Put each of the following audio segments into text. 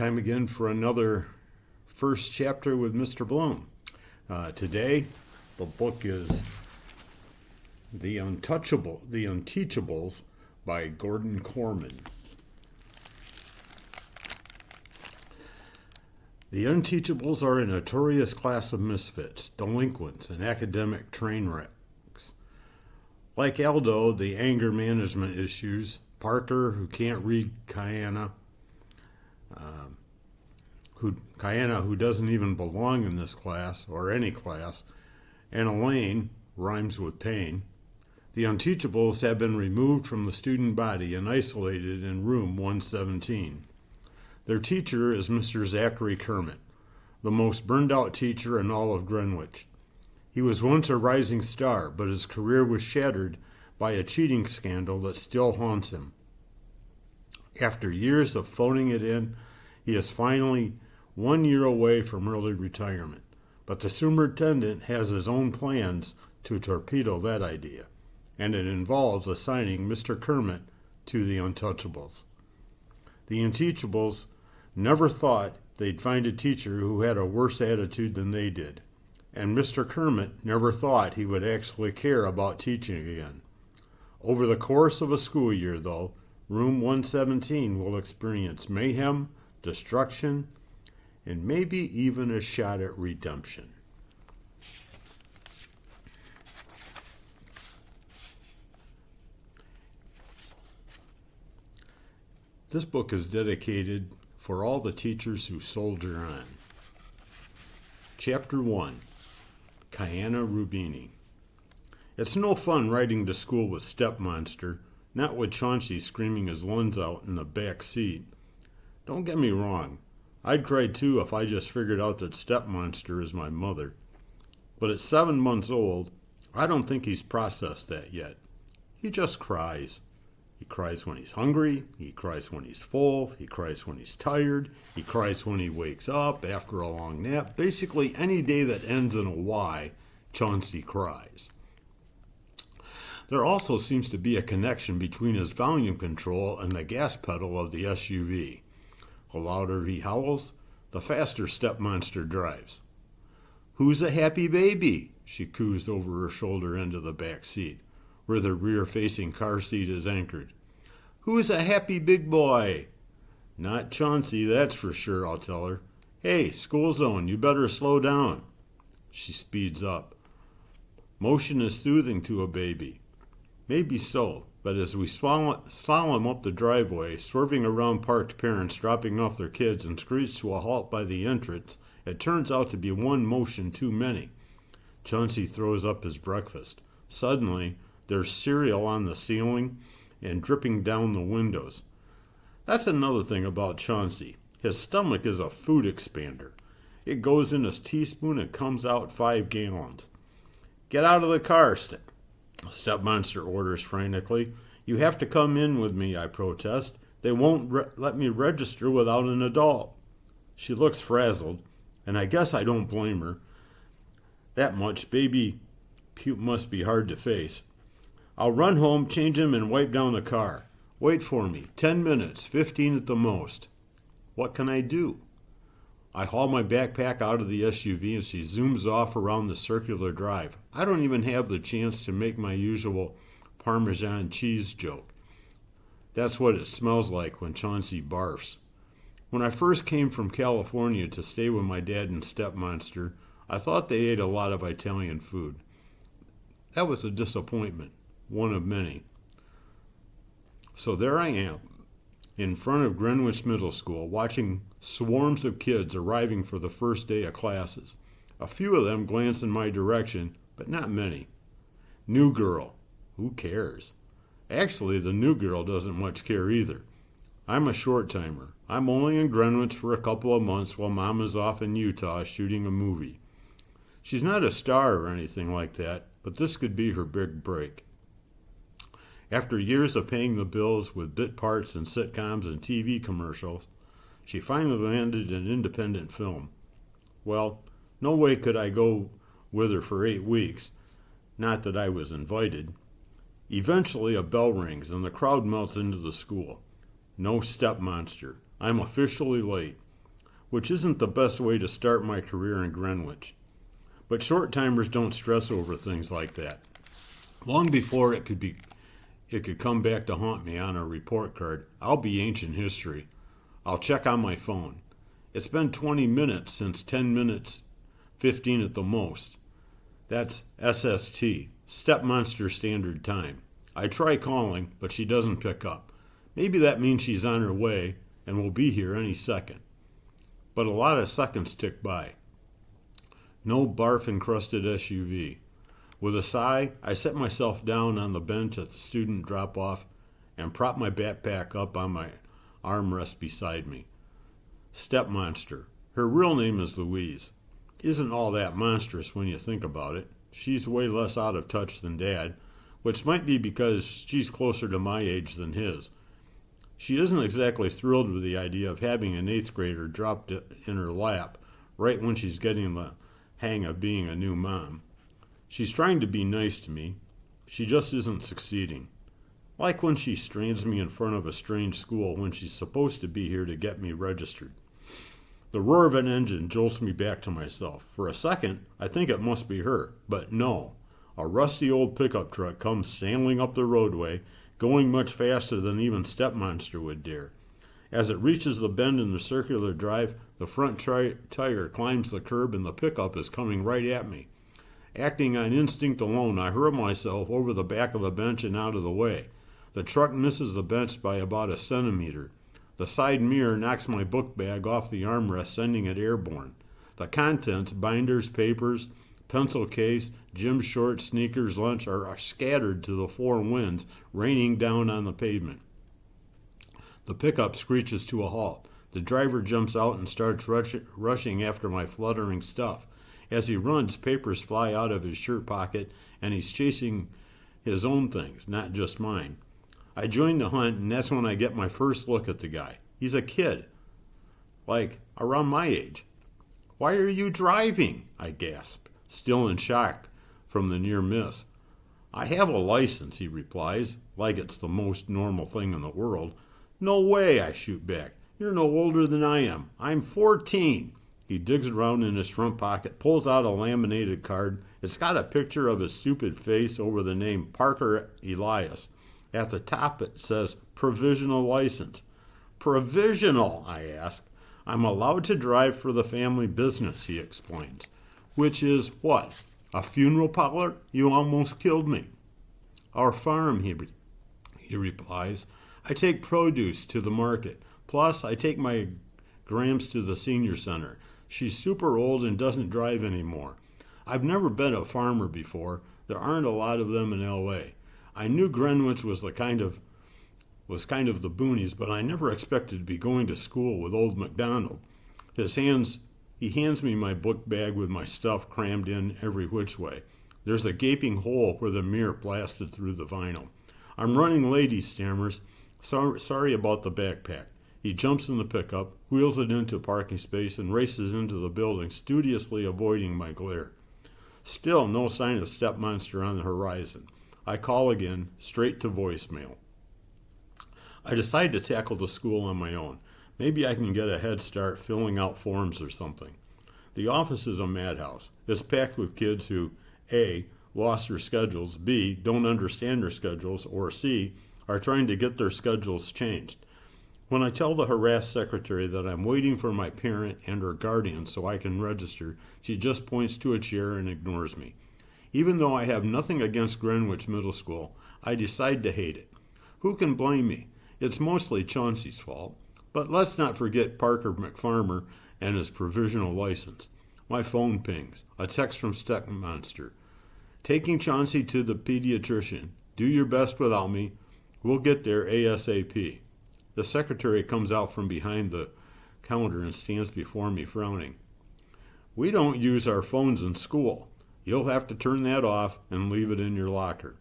Time again for another first chapter with Mr. Blum. Today, the book is The Unteachables by Korman. The Unteachables are a notorious class of misfits, delinquents, and academic train wrecks. Like Aldo, the anger management issues, Parker, who can't read Kayana, who doesn't even belong in this class, or any class, and Elaine, rhymes with pain. The Unteachables have been removed from the student body and isolated in room 117. Their teacher is Mr. Zachary Kermit, the most burned-out teacher in all of Greenwich. He was once a rising star, but his career was shattered by a cheating scandal that still haunts him. After years of phoning it in, he is finally 1 year away from early retirement, but the superintendent has his own plans to torpedo that idea, and it involves assigning Mr. Kermit to the Untouchables. The Unteachables never thought they'd find a teacher who had a worse attitude than they did, and Mr. Kermit never thought he would actually care about teaching again. Over the course of a school year, though, room 117 will experience mayhem, destruction, and maybe even a shot at redemption. This book is dedicated for all the teachers who soldier on. Chapter 1, Kayana Rubini. It's no fun riding to school with Stepmonster, not with Chauncey screaming his lungs out in the back seat. Don't get me wrong, I'd cry too if I just figured out that Stepmonster is my mother. But at 7 months old, I don't think he's processed that yet. He just cries. He cries when he's hungry, he cries when he's full, he cries when he's tired, he cries when he wakes up after a long nap. Basically, any day that ends in a Y, Chauncey cries. There also seems to be a connection between his volume control and the gas pedal of the SUV. The louder he howls, the faster Stepmonster drives. "Who's a happy baby?" she coos over her shoulder into the back seat, where the rear-facing car seat is anchored. "Who's a happy big boy?" "Not Chauncey, that's for sure," I'll tell her. "Hey, school zone, you better slow down." She speeds up. Motion is soothing to a baby. Maybe so, but as we slalom up the driveway, swerving around parked parents dropping off their kids and screech to a halt by the entrance, it turns out to be one motion too many. Chauncey throws up his breakfast. Suddenly, there's cereal on the ceiling and dripping down the windows. That's another thing about Chauncey. His stomach is a food expander. It goes in his teaspoon and comes out 5 gallons. "Get out of the car," Stepmonster orders frantically. "You have to come in with me," I protest. "They won't let me register without an adult." She looks frazzled, and I guess I don't blame her. That much baby puke must be hard to face. "I'll run home, change him, and wipe down the car. Wait for me. 10 minutes, 15 at the most." What can I do? I haul my backpack out of the SUV and she zooms off around the circular drive. I don't even have the chance to make my usual Parmesan cheese joke. That's what it smells like when Chauncey barfs. When I first came from California to stay with my dad and Stepmonster, I thought they ate a lot of Italian food. That was a disappointment, one of many. So there I am, in front of Greenwich Middle School, watching swarms of kids arriving for the first day of classes. A few of them glance in my direction, but not many. New girl. Who cares? Actually, the new girl doesn't much care either. I'm a short-timer. I'm only in Greenwich for a couple of months while Mom is off in Utah shooting a movie. She's not a star or anything like that, but this could be her big break. After years of paying the bills with bit parts and sitcoms and TV commercials, she finally landed an independent film. Well, no way could I go with her for 8 weeks, not that I was invited. Eventually a bell rings and the crowd melts into the school. No Stepmonster. I'm officially late. which isn't the best way to start my career in Greenwich. But short-timers don't stress over things like that. Long before it could come back to haunt me on a report card, I'll be ancient history. I'll check on my phone. It's been 20 minutes since 10 minutes, 15 at the most. That's SST, Step Monster Standard Time. I try calling, but she doesn't pick up. Maybe that means she's on her way and will be here any second. But a lot of seconds tick by. No barf-encrusted SUV. With a sigh, I set myself down on the bench at the student drop-off and prop my backpack up on my armrest beside me. Step Monster. Her real name is Louise. Isn't all that monstrous when you think about it. She's way less out of touch than Dad, which might be because she's closer to my age than his. She isn't exactly thrilled with the idea of having an 8th grader dropped in her lap right when she's getting the hang of being a new mom. She's trying to be nice to me. She just isn't succeeding. Like when she strands me in front of a strange school when she's supposed to be here to get me registered. The roar of an engine jolts me back to myself. For a second, I think it must be her, but no. A rusty old pickup truck comes sailing up the roadway, going much faster than even Step Monster would dare. As it reaches the bend in the circular drive, the front tire climbs the curb and the pickup is coming right at me. Acting on instinct alone, I hurl myself over the back of the bench and out of the way. The truck misses the bench by about a centimeter. The side mirror knocks my book bag off the armrest, sending it airborne. The contents, binders, papers, pencil case, gym shorts, sneakers, lunch, are scattered to the four winds, raining down on the pavement. The pickup screeches to a halt. The driver jumps out and starts rushing after my fluttering stuff. As he runs, papers fly out of his shirt pocket, and he's chasing his own things, not just mine. I join the hunt, and that's when I get my first look at the guy. He's a kid, like around my age. "Why are you driving?" I gasp, still in shock from the near miss. "I have a license," he replies, like it's the most normal thing in the world. "No way," I shoot back. "You're no older than I am. I'm 14. He digs around in his front pocket, pulls out a laminated card. It's got a picture of his stupid face over the name Parker Elias. At the top it says, "Provisional license." "Provisional," I ask. "I'm allowed to drive for the family business," he explains. "Which is what? A funeral parlor? You almost killed me." "Our farm," he replies. "I take produce to the market. Plus, I take my Grams to the senior center. She's super old and doesn't drive anymore. I've never been a farmer before. There aren't a lot of them in L.A. I knew Greenwich was kind of the boonies, but I never expected to be going to school with old MacDonald. He hands me my book bag with my stuff crammed in every which way. There's a gaping hole where the mirror blasted through the vinyl. "I'm running late," he stammers. Sorry about the backpack." He jumps in the pickup, wheels it into a parking space, and races into the building, studiously avoiding my glare. Still no sign of Step Monster on the horizon. I call again, straight to voicemail. I decide to tackle the school on my own. Maybe I can get a head start filling out forms or something. The office is a madhouse. It's packed with kids who, A, lost their schedules, B, don't understand their schedules, or C, are trying to get their schedules changed. When I tell the harassed secretary that I'm waiting for my parent and her guardian so I can register, she just points to a chair and ignores me. Even though I have nothing against Greenwich Middle School, I decide to hate it. Who can blame me? It's mostly Chauncey's fault. But let's not forget Parker McFarmer and his provisional license. My phone pings. A text from Step Monster. "Taking Chauncey to the pediatrician. Do your best without me. We'll get there ASAP." The secretary comes out from behind the counter and stands before me, frowning. "We don't use our phones in school. You'll have to turn that off and leave it in your locker."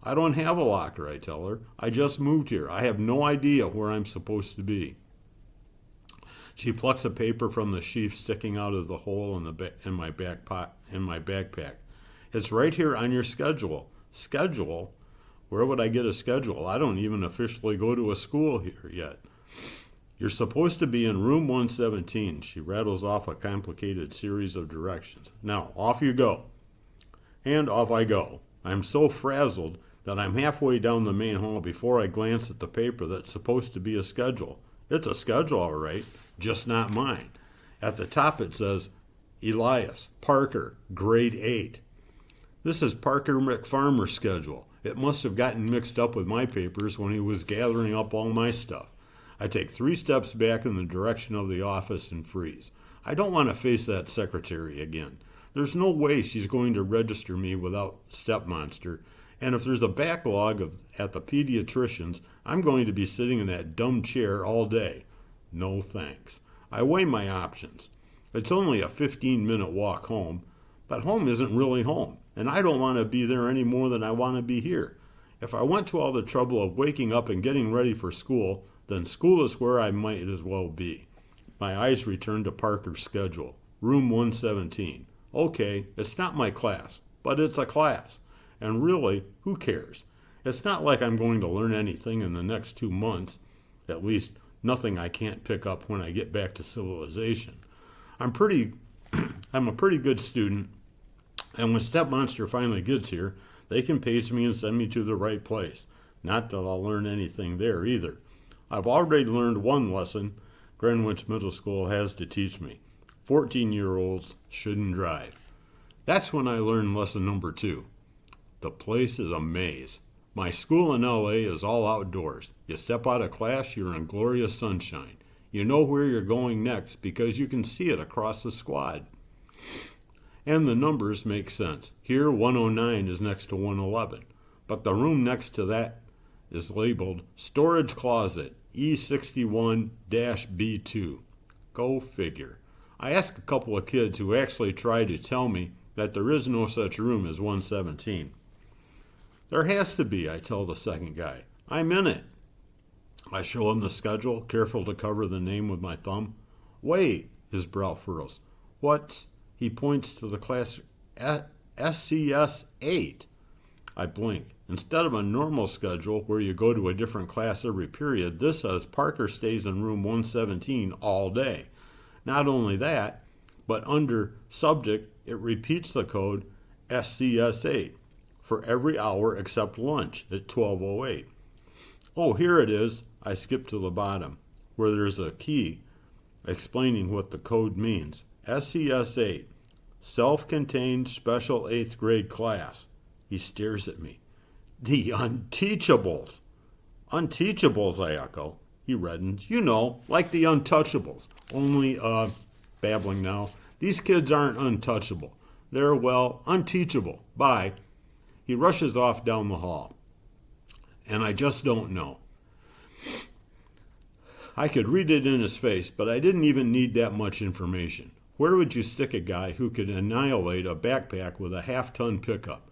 "I don't have a locker," I tell her. "I just moved here. I have no idea where I'm supposed to be." She plucks a paper from the sheath sticking out of the hole in my backpack. "It's right here on your schedule." "Schedule? Where would I get a schedule? I don't even officially go to a school here yet." You're supposed to be in room 117. She rattles off a complicated series of directions. Now, off you go. And off I go. I'm so frazzled that I'm halfway down the main hall before I glance at the paper that's supposed to be a schedule. It's a schedule, all right, just not mine. At the top it says, Elias, Parker, grade 8. This is Parker McFarmer's schedule. It must have gotten mixed up with my papers when he was gathering up all my stuff. I take 3 steps back in the direction of the office and freeze. I don't want to face that secretary again. There's no way she's going to register me without Stepmonster, and if there's a backlog at the pediatrician's, I'm going to be sitting in that dumb chair all day. No thanks. I weigh my options. It's only a 15-minute walk home, but home isn't really home, and I don't want to be there any more than I want to be here. If I went to all the trouble of waking up and getting ready for school, then school is where I might as well be. My eyes return to Parker's schedule. Room 117. Okay, it's not my class, but it's a class. And really, who cares? It's not like I'm going to learn anything in the next 2 months. At least, nothing I can't pick up when I get back to civilization. I'm a pretty good student, and when Stepmonster finally gets here, they can pace me and send me to the right place. Not that I'll learn anything there either. I've already learned one lesson Greenwich Middle School has to teach me. 14-year-olds shouldn't drive. That's when I learned lesson number 2. The place is a maze. My school in LA is all outdoors. You step out of class, you're in glorious sunshine. You know where you're going next because you can see it across the squad. And the numbers make sense. Here, 109 is next to 111. But the room next to that is labeled Storage Closet E61-B2. Go figure. I asked a couple of kids who actually tried to tell me that there is no such room as 117. There has to be, I tell the second guy. I'm in it. I show him the schedule, careful to cover the name with my thumb. Wait, his brow furrows. What's... He points to the class SCS 8. I blink. Instead of a normal schedule where you go to a different class every period, this says Parker stays in room 117 all day. Not only that, but under subject, it repeats the code SCS 8 for every hour except lunch at 12:08. Oh, here it is. I skip to the bottom, where there's a key explaining what the code means. SCS 8, self-contained special 8th grade class. He stares at me. The Unteachables. Unteachables, I echo. He reddens. You know, like the Untouchables. Only, babbling now, these kids aren't untouchable. They're, well, unteachable. Bye. He rushes off down the hall. And I just don't know. I could read it in his face, but I didn't even need that much information. Where would you stick a guy who could annihilate a backpack with a half-ton pickup?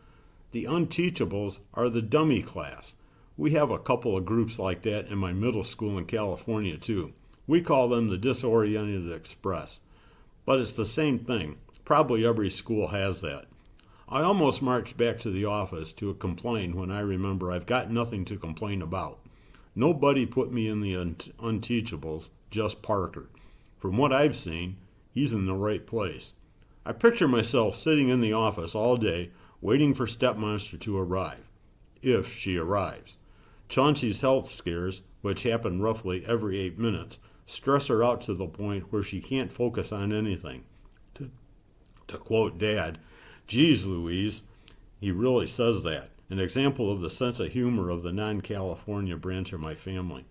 The Unteachables are the dummy class. We have a couple of groups like that in my middle school in California, too. We call them the Disoriented Express. But it's the same thing. Probably every school has that. I almost marched back to the office to complain when I remember I've got nothing to complain about. Nobody put me in the Unteachables, just Parker. From what I've seen, he's in the right place. I picture myself sitting in the office all day waiting for Stepmonster to arrive, if she arrives. Chauncey's health scares, which happen roughly every 8 minutes, stress her out to the point where she can't focus on anything. To quote Dad, "Geez, Louise," he really says that, an example of the sense of humor of the non-California branch of my family.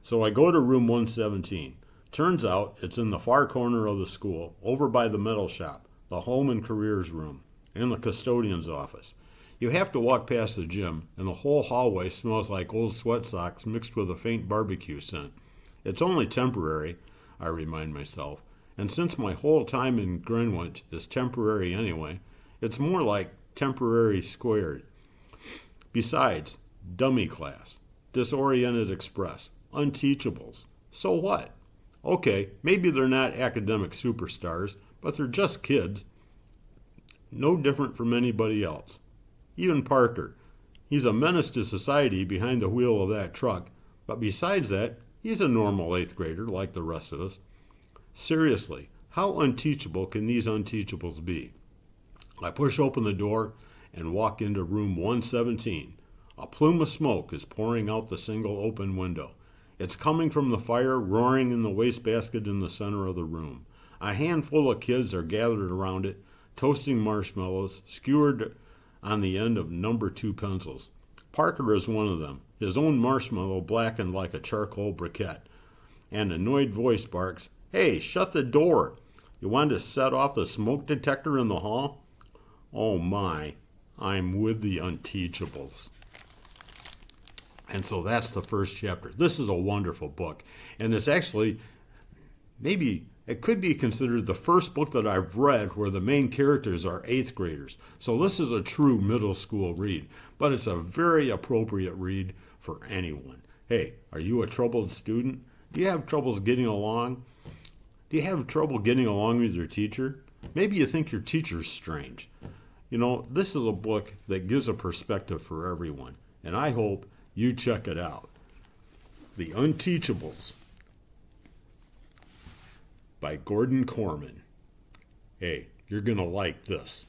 So I go to room 117. Turns out it's in the far corner of the school, over by the metal shop, the home and careers room, and the custodian's office. You have to walk past the gym, and the whole hallway smells like old sweat socks mixed with a faint barbecue scent. It's only temporary, I remind myself, and since my whole time in Greenwich is temporary anyway, it's more like temporary squared. Besides, dummy class, Disoriented Express, Unteachables. So what? Okay, maybe they're not academic superstars, but they're just kids. No different from anybody else. Even Parker. He's a menace to society behind the wheel of that truck, but besides that, He's a normal 8th grader like the rest of us. Seriously, how unteachable can these unteachables be? I push open the door and walk into room 117. A plume of smoke is pouring out the single open window. It's coming from the fire roaring in the wastebasket in the center of the room. A handful of kids are gathered around it, toasting marshmallows, skewered on the end of number 2 pencils. Parker is one of them, his own marshmallow blackened like a charcoal briquette. An annoyed voice barks, "Hey, shut the door! You want to set off the smoke detector in the hall?" Oh my, I'm with the Unteachables. And so that's the first chapter. This is a wonderful book. And it's actually, maybe it could be considered the first book that I've read where the main characters are 8th graders. So this is a true middle school read. But it's a very appropriate read for anyone. Hey, are you a troubled student? Do you have troubles getting along? Do you have trouble getting along with your teacher? Maybe you think your teacher's strange. You know, this is a book that gives a perspective for everyone. And I hope you check it out. The Unteachables by Korman. Hey, you're going to like this.